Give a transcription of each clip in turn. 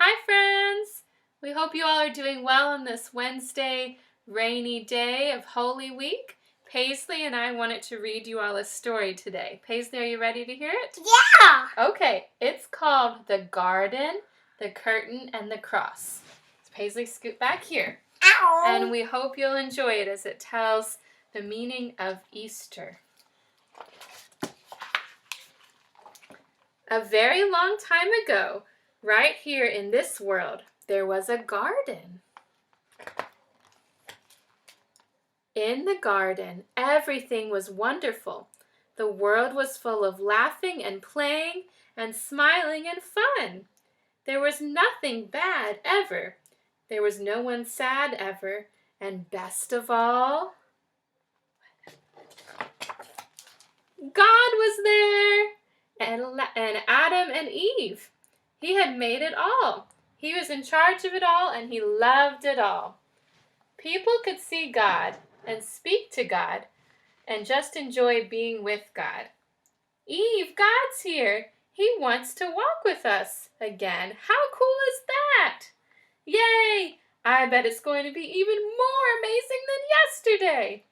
Hi friends! We hope you all are doing well on this Wednesday rainy day of Holy Week. Paisley and I wanted to read you all a story today. Paisley, are you ready to hear it? Yeah! Okay, it's called The Garden, the Curtain, and the Cross. So Paisley, scoot back here. Ow! And we hope you'll enjoy it as it tells the meaning of Easter. A very long time ago, right here in this world, there was a garden. In the garden, everything was wonderful. The world was full of laughing and playing and smiling and fun. There was nothing bad ever. There was no one sad ever. And best of all, God was there. And Adam and Eve. He had made it all. He was in charge of it all, and he loved it all. People could see God and speak to God and just enjoy being with God. Eve, God's here. He wants to walk with us again. How cool is that? Yay! I bet it's going to be even more amazing than yesterday.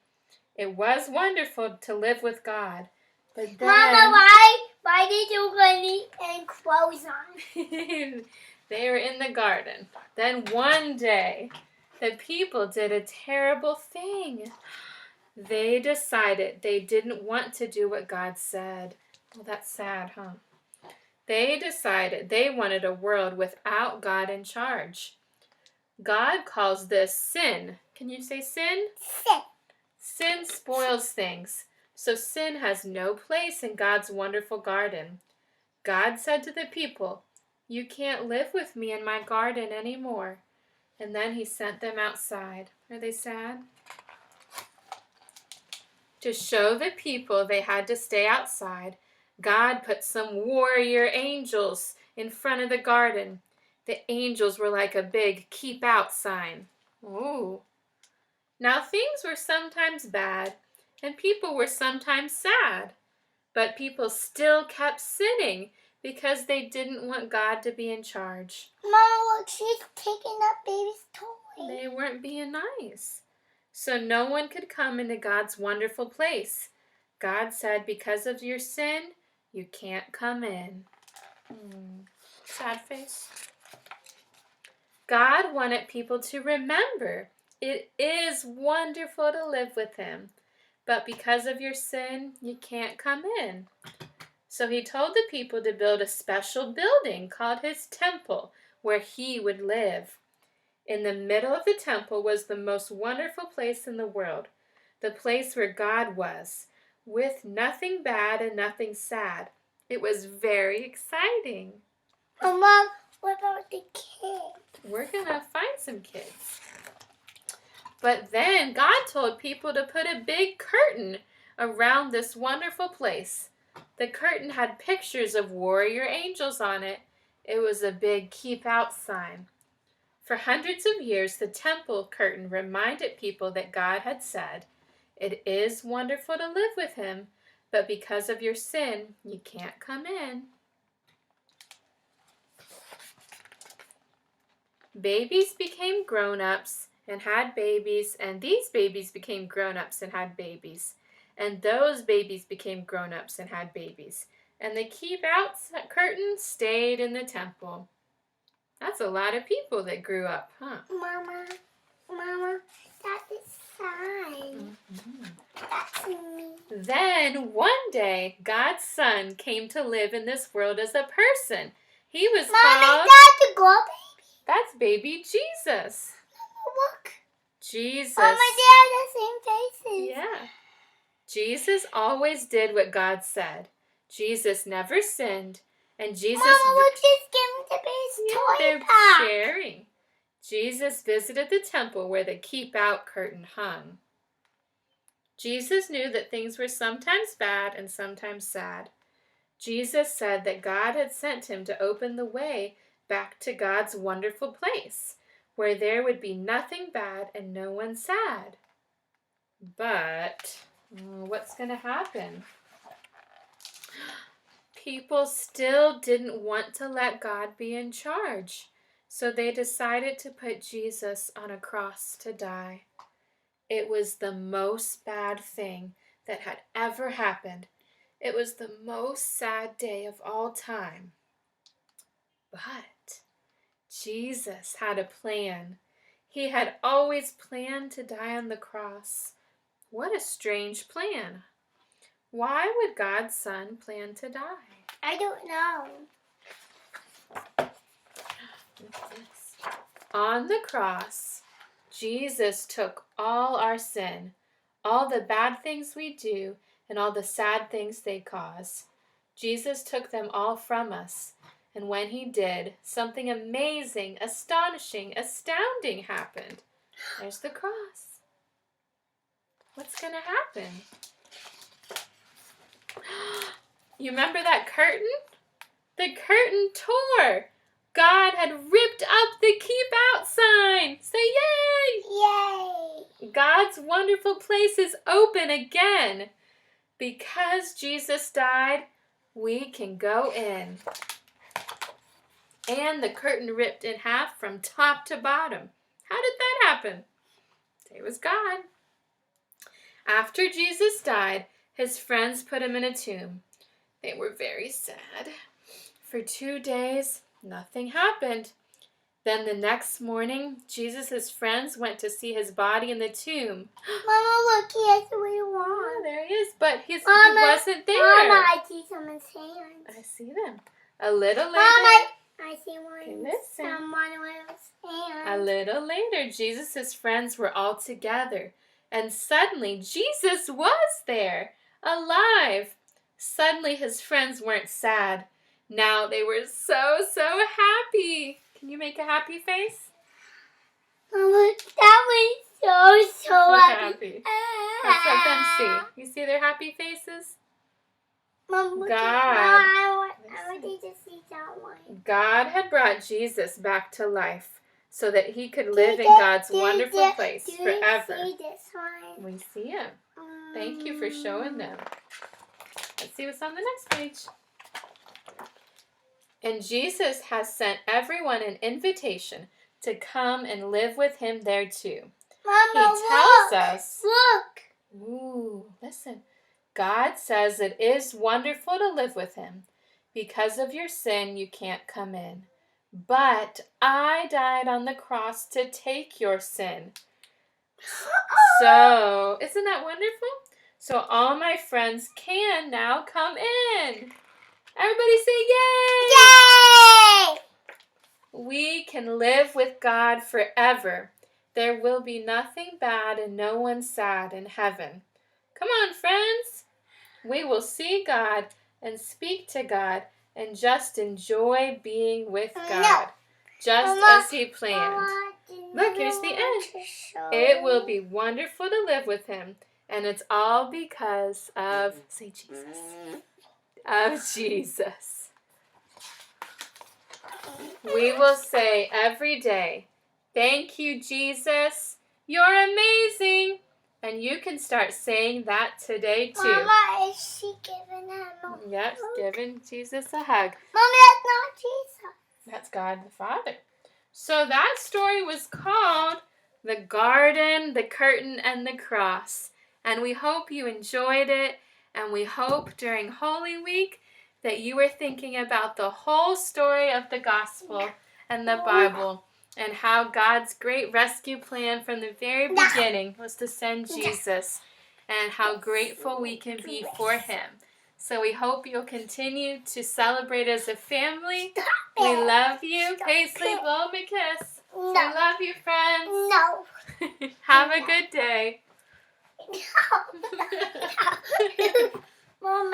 It was wonderful to live with God. But then, Mama, why did you need and clothes on? they were in the garden. Then one day, the people did a terrible thing. They decided they didn't want to do what God said. Well, that's sad, huh? They decided they wanted a world without God in charge. God calls this sin. Can you say sin? Sin. Sin spoils things. So sin has no place in God's wonderful garden. God said to the people, "You can't live with me in my garden anymore." And then he sent them outside. Are they sad? To show the people they had to stay outside, God put some warrior angels in front of the garden. The angels were like a big keep out sign. Ooh. Now things were sometimes bad, and people were sometimes sad. But people still kept sinning because they didn't want God to be in charge. Mama, look, she's taking that baby's toy. They weren't being nice. So no one could come into God's wonderful place. God said, because of your sin, you can't come in. Sad face. God wanted people to remember it is wonderful to live with him. But because of your sin, you can't come in. So he told the people to build a special building called his temple, where he would live. In the middle of the temple was the most wonderful place in the world, the place where God was, with nothing bad and nothing sad. It was very exciting. Mama, what about the kids? We're going to find some kids. But then God told people to put a big curtain around this wonderful place. The curtain had pictures of warrior angels on it. It was a big keep out sign. For hundreds of years, the temple curtain reminded people that God had said, "It is wonderful to live with him, but because of your sin, you can't come in." Babies became grown-ups and had babies, and these babies became grown-ups and had babies, and those babies became grown-ups and had babies, and the keep-out curtain stayed in the temple. That's a lot of people that grew up, huh? Mama, that's a sign. That's me. Then, one day, God's Son came to live in this world as a person. He was Mommy, called... that's a girl baby. That's baby Jesus. Look. Jesus. Mama, they have the same faces. Yeah. Jesus always did what God said. Jesus never sinned. And Jesus... Mama, look, she's giving the baby's toy they're back. sharing. Jesus visited the temple where the keep-out curtain hung. Jesus knew that things were sometimes bad and sometimes sad. Jesus said that God had sent him to open the way back to God's wonderful place, where there would be nothing bad and no one sad. But what's going to happen? People still didn't want to let God be in charge. So they decided to put Jesus on a cross to die. It was the most bad thing that had ever happened. It was the most sad day of all time. But Jesus had a plan. He had always planned to die on the cross. What a strange plan. Why would God's Son plan to die? I don't know. On the cross, Jesus took all our sin, all the bad things we do, and all the sad things they cause. Jesus took them all from us. And when he did, something amazing, astonishing, astounding happened. There's the cross. What's going to happen? You remember that curtain? The curtain tore. God had ripped up the keep out sign. Say yay! Yay! God's wonderful place is open again. Because Jesus died, we can go in. And the curtain ripped in half from top to bottom. How did that happen? It was God. After Jesus died, his friends put him in a tomb. They were very sad. For 2 days, nothing happened. Then the next morning, Jesus' friends went to see his body in the tomb. Mama, look, he has the way Oh, along. there he is, but he Mama, wasn't there. Mama, I see someone's hands. I see them. A little later. Mama, I see one. Listen. Someone with hands. A little later, Jesus' friends were all together, and suddenly Jesus was there, alive. Suddenly his friends weren't sad. Now they were so happy. Can you make a happy face? Mama, that was so happy. Let's let them see. You see their happy faces? Mom, look God. I want you to see that one. God had brought Jesus back to life so that he could live in God's wonderful place forever. Do you see this one? We see him. Thank you for showing them. Let's see what's on the next page. And Jesus has sent everyone an invitation to come and live with him there too. Mama, He tells look. us. Look. Ooh, listen. God says it is wonderful to live with him. Because of your sin, you can't come in. But I died on the cross to take your sin. So, isn't that wonderful? So all my friends can now come in. Everybody say yay! Yay! We can live with God forever. There will be nothing bad and no one sad in heaven. Come on, friends. We will see God and speak to God and just enjoy being with God, just Mama, as he planned. Mama, Look, here's the end. It will be wonderful to live with him, and it's all because of, say Jesus, of Jesus. We will say every day, thank you, Jesus. You're amazing. And you can start saying that today, too. Mama, is she giving him a hug? Yep, giving Jesus a hug. Mama, that's not Jesus. That's God the Father. So that story was called The Garden, the Curtain, and the Cross. And we hope you enjoyed it. And we hope during Holy Week that you were thinking about the whole story of the gospel and the Bible and how God's great rescue plan from the very beginning was to send Jesus and how grateful we can be for him. So we hope you'll continue to celebrate as a family. We love you. Paisley, blow me a kiss. No. We love you, friends. No. Have a good day. No. Mom,